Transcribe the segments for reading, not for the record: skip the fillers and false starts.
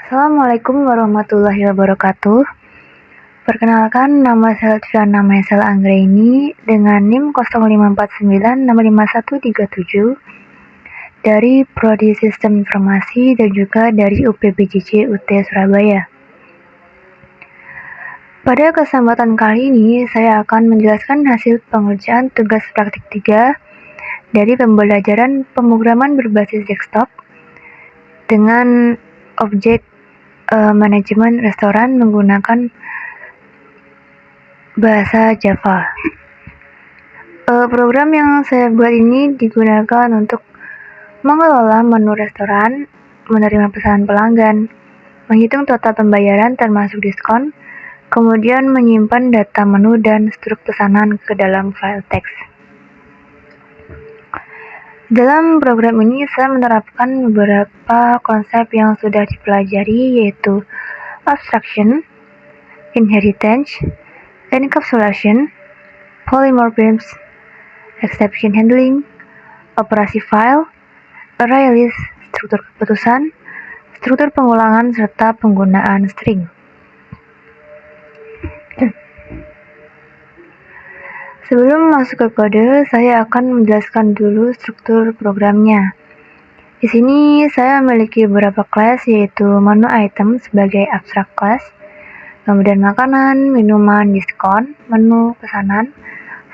Assalamualaikum warahmatullahi wabarakatuh. Perkenalkan, nama saya Lutfiana Maisel Anggraini dengan NIM 0549655137 dari Prodi Sistem Informasi dan juga dari UPBJJ UT Surabaya. Pada kesempatan kali ini, saya akan menjelaskan hasil pengerjaan tugas praktik 3 dari pembelajaran pemrograman berbasis desktop dengan objek manajemen restoran menggunakan bahasa Java. Program yang saya buat ini digunakan untuk mengelola menu restoran, menerima pesanan pelanggan, menghitung total pembayaran termasuk diskon, kemudian menyimpan data menu dan struk pesanan ke dalam file teks. Dalam program ini saya menerapkan beberapa konsep yang sudah dipelajari, yaitu abstraction, inheritance, encapsulation, polymorphisms, exception handling, operasi file, array list, struktur keputusan, struktur pengulangan, serta penggunaan string. Sebelum masuk ke kode, saya akan menjelaskan dulu struktur programnya. Di sini saya memiliki beberapa kelas, yaitu menu item sebagai abstract class, kemudian makanan, minuman, diskon, menu pesanan,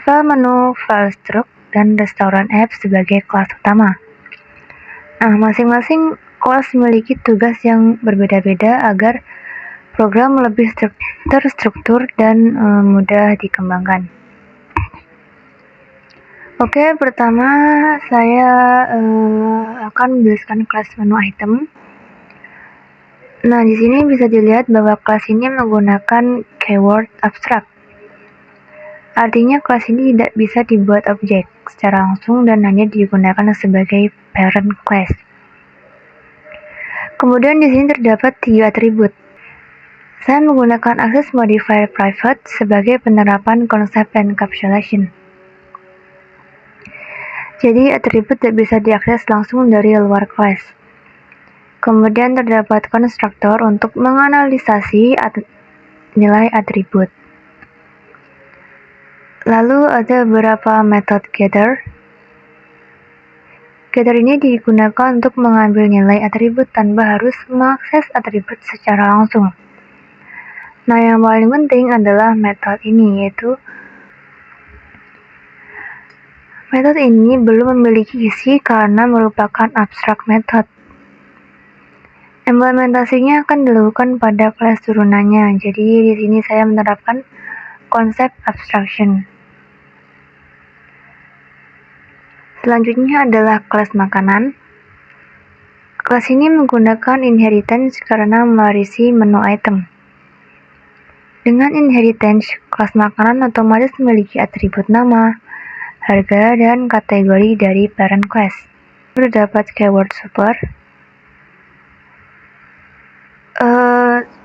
file menu, file struk, dan restoran app sebagai kelas utama. Nah, masing-masing kelas memiliki tugas yang berbeda-beda agar program lebih terstruktur dan mudah dikembangkan. Oke, pertama saya akan menjelaskan kelas menu item. Nah, di sini bisa dilihat bahwa kelas ini menggunakan keyword abstract. Artinya kelas ini tidak bisa dibuat objek secara langsung dan hanya digunakan sebagai parent class. Kemudian di sini terdapat 3 atribut. Saya menggunakan access modifier private sebagai penerapan konsep encapsulation. Jadi atribut tidak bisa diakses langsung dari luar kelas. Kemudian terdapat konstruktor untuk menganalisasi nilai atribut. Lalu ada beberapa metode gather. Gather ini digunakan untuk mengambil nilai atribut tanpa harus mengakses atribut secara langsung. Nah, yang paling penting adalah metode ini, yaitu metode ini belum memiliki isi karena merupakan abstract method. Implementasinya akan dilakukan pada kelas turunannya. Jadi di sini saya menerapkan konsep abstraction. Selanjutnya adalah kelas makanan. Kelas ini menggunakan inheritance karena mewarisi menu item. Dengan inheritance, kelas makanan otomatis memiliki atribut nama, harga, dan kategori dari parent class. Terdapat keyword super.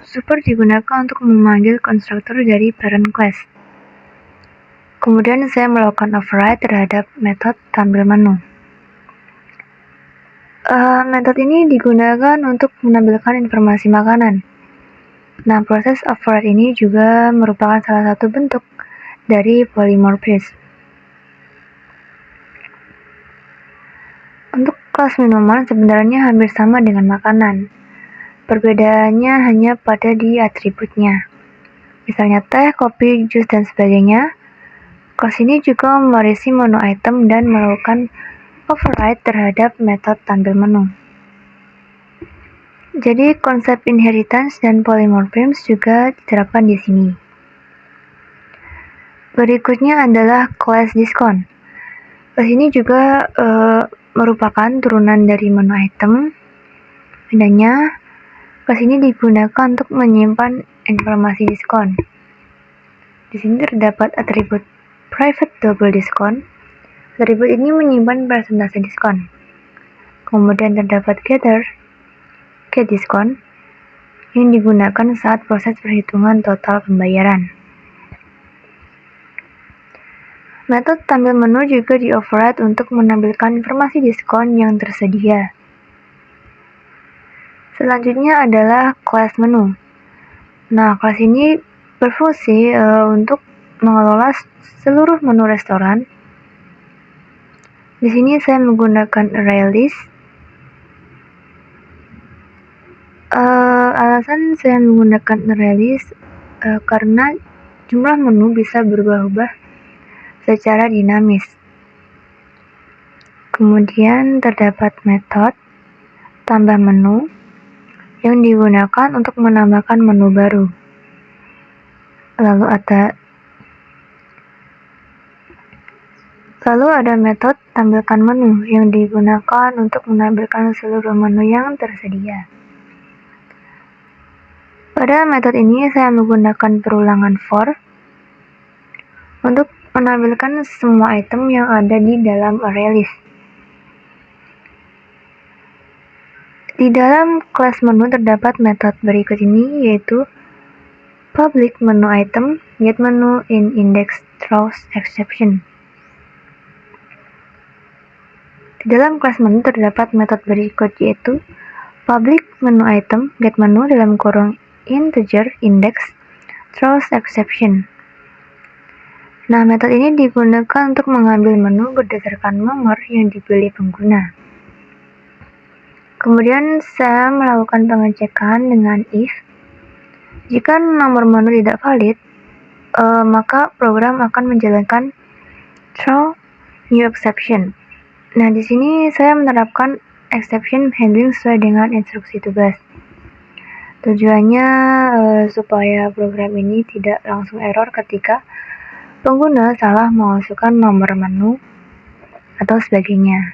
Super digunakan untuk memanggil konstruktor dari parent class. Kemudian saya melakukan override terhadap metode tampil menu. Metode ini digunakan untuk menampilkan informasi makanan. Nah, proses override ini juga merupakan salah satu bentuk dari polymorphism. Untuk kelas minuman sebenarnya hampir sama dengan makanan. Perbedaannya hanya pada di atributnya. Misalnya teh, kopi, jus, dan sebagainya. Kelas ini juga mewarisi menu item dan melakukan override terhadap metode tampil menu. Jadi konsep inheritance dan polymorphisms juga diterapkan di sini. Berikutnya adalah kelas diskon. Kelas ini juga merupakan turunan dari menu item. Bedanya, kelas ini digunakan untuk menyimpan informasi diskon. Di sini terdapat atribut private double diskon. Atribut ini menyimpan persentase diskon. Kemudian terdapat get diskon yang digunakan saat proses perhitungan total pembayaran. Metode tampil menu juga di-override untuk menampilkan informasi diskon yang tersedia. Selanjutnya adalah kelas menu. Nah, kelas ini berfungsi untuk mengelola seluruh menu restoran. Di sini saya menggunakan array list. Alasan saya menggunakan array list karena jumlah menu bisa berubah-ubah secara dinamis. Kemudian terdapat metode tambah menu yang digunakan untuk menambahkan menu baru. Lalu ada metode tampilkan menu yang digunakan untuk menampilkan seluruh menu yang tersedia. Pada metode ini saya menggunakan perulangan for untuk menampilkan semua item yang ada di dalam array list. Di dalam kelas menu terdapat metode berikut ini, yaitu public menu item, get menu in index throws exception. Di dalam kelas menu terdapat metode berikut, yaitu public menu item, get menu dalam kurung integer index throws exception. Nah, metode ini digunakan untuk mengambil menu berdasarkan nomor yang dipilih pengguna. Kemudian saya melakukan pengecekan dengan if. Jika nomor menu tidak valid, maka program akan menjalankan throw new exception. Nah, di sini saya menerapkan exception handling sesuai dengan instruksi tugas. Tujuannya supaya program ini tidak langsung error ketika pengguna salah memasukkan nomor menu atau sebagainya.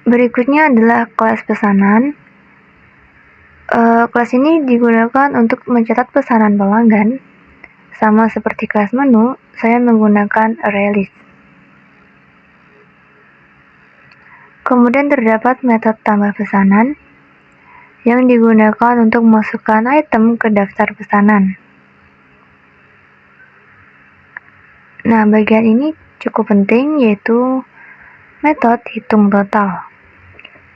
Berikutnya adalah kelas pesanan. Kelas ini digunakan untuk mencatat pesanan pelanggan. Sama seperti kelas menu, saya menggunakan array list. Kemudian terdapat metode tambah pesanan yang digunakan untuk memasukkan item ke daftar pesanan. Nah, bagian ini cukup penting, yaitu metode hitung total.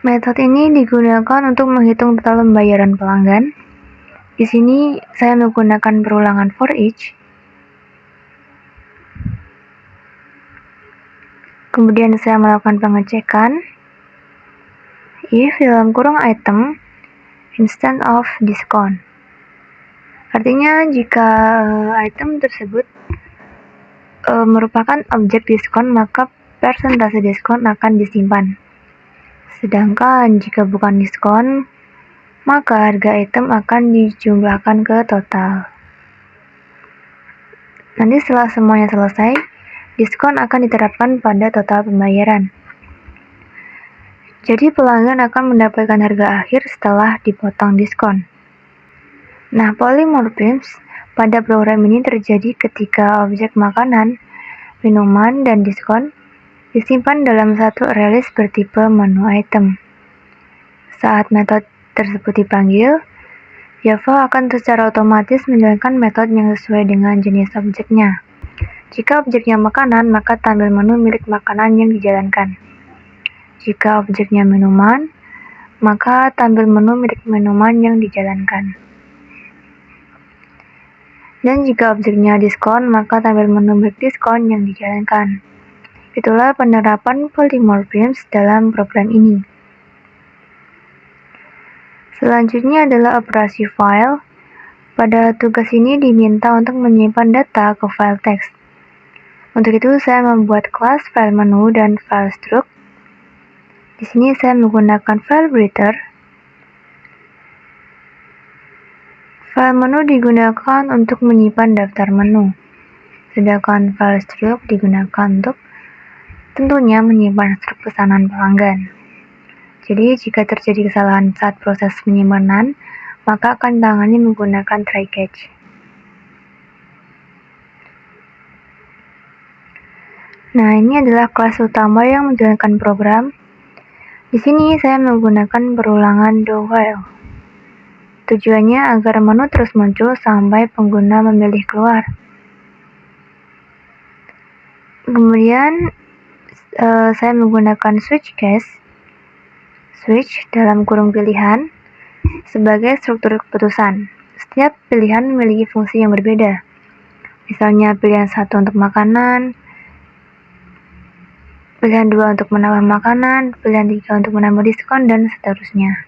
Metode ini digunakan untuk menghitung total pembayaran pelanggan. Di sini saya menggunakan perulangan for each. Kemudian saya melakukan pengecekan if dalam kurung item instead of discount. Artinya jika item tersebut merupakan objek diskon, maka persentase diskon akan disimpan. Sedangkan jika bukan diskon, maka harga item akan dijumlahkan ke total. Nanti setelah semuanya selesai, diskon akan diterapkan pada total pembayaran. Jadi pelanggan akan mendapatkan harga akhir setelah dipotong diskon. Nah, polymorphism pada program ini terjadi ketika objek makanan, minuman, dan diskon disimpan dalam satu array list bertipe menu item. Saat metode tersebut dipanggil, Java akan secara otomatis menjalankan metode yang sesuai dengan jenis objeknya. Jika objeknya makanan, maka tampil menu milik makanan yang dijalankan. Jika objeknya minuman, maka tampil menu milik minuman yang dijalankan. Dan jika objeknya diskon, maka tampil menu milik diskon yang dijalankan. Itulah penerapan polymorphism dalam program ini. Selanjutnya adalah operasi file. Pada tugas ini diminta untuk menyimpan data ke file teks. Untuk itu saya membuat kelas file menu dan file struct. Di sini saya menggunakan file breather. File menu digunakan untuk menyimpan daftar menu, sedangkan file struct digunakan untuk tentunya menyimpan struk pesanan pelanggan. Jadi jika terjadi kesalahan saat proses penyimpanan, maka akan ditangani menggunakan try catch. Nah, ini adalah kelas utama yang menjalankan program. Di sini saya menggunakan perulangan do while. Tujuannya agar menu terus muncul sampai pengguna memilih keluar. Kemudian saya menggunakan switch case. switch dalam kurung pilihan sebagai struktur keputusan. Setiap pilihan memiliki fungsi yang berbeda. Misalnya pilihan 1 untuk makanan, pilihan 2 untuk menambah makanan, pilihan 3 untuk menambah diskon, dan seterusnya.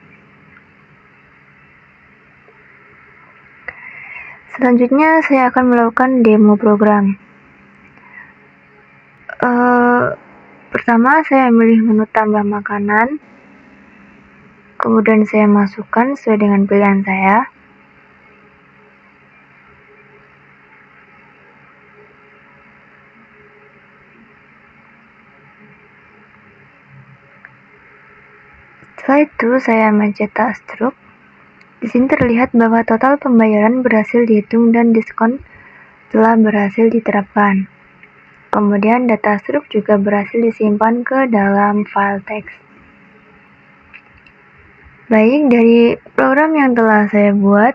Selanjutnya, saya akan melakukan demo program. Pertama, saya memilih menu tambah makanan, kemudian saya masukkan sesuai dengan pilihan saya. Setelah itu, saya mencetak struk. Di sini terlihat bahwa total pembayaran berhasil dihitung dan diskon telah berhasil diterapkan. Kemudian data struk juga berhasil disimpan ke dalam file teks. Baik, dari program yang telah saya buat,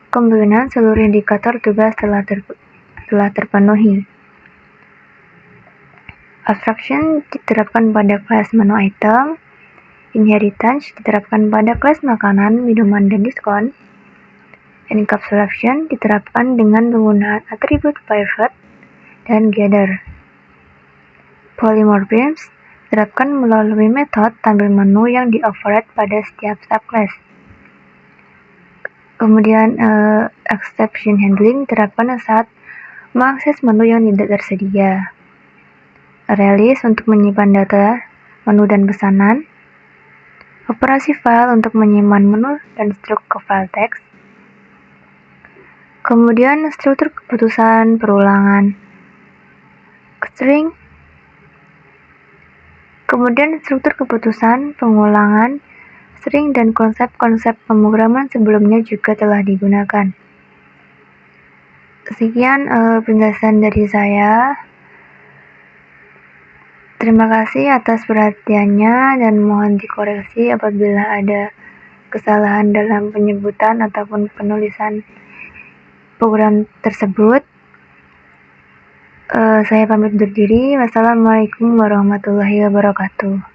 kemungkinan seluruh indikator tugas telah terpenuhi. Abstraction diterapkan pada kelas menu item, inheritance diterapkan pada kelas makanan, minuman, dan diskon, encapsulation diterapkan dengan penggunaan atribut private dan gather. Polymorphisms diterapkan melalui metode tampil menu yang di-override pada setiap subclass. Kemudian exception handling diterapkan saat mengakses menu yang tidak tersedia. Release untuk menyimpan data menu dan pesanan. Operasi file untuk menyimpan menu dan struk ke file teks. Kemudian struktur keputusan perulangan string. Kemudian struktur keputusan pengulangan string dan konsep-konsep pemrograman sebelumnya juga telah digunakan. Sekian penjelasan dari saya. Terima kasih atas perhatiannya dan mohon dikoreksi apabila ada kesalahan dalam penyebutan ataupun penulisan program tersebut. Saya pamit undur diri. Wassalamualaikum warahmatullahi wabarakatuh.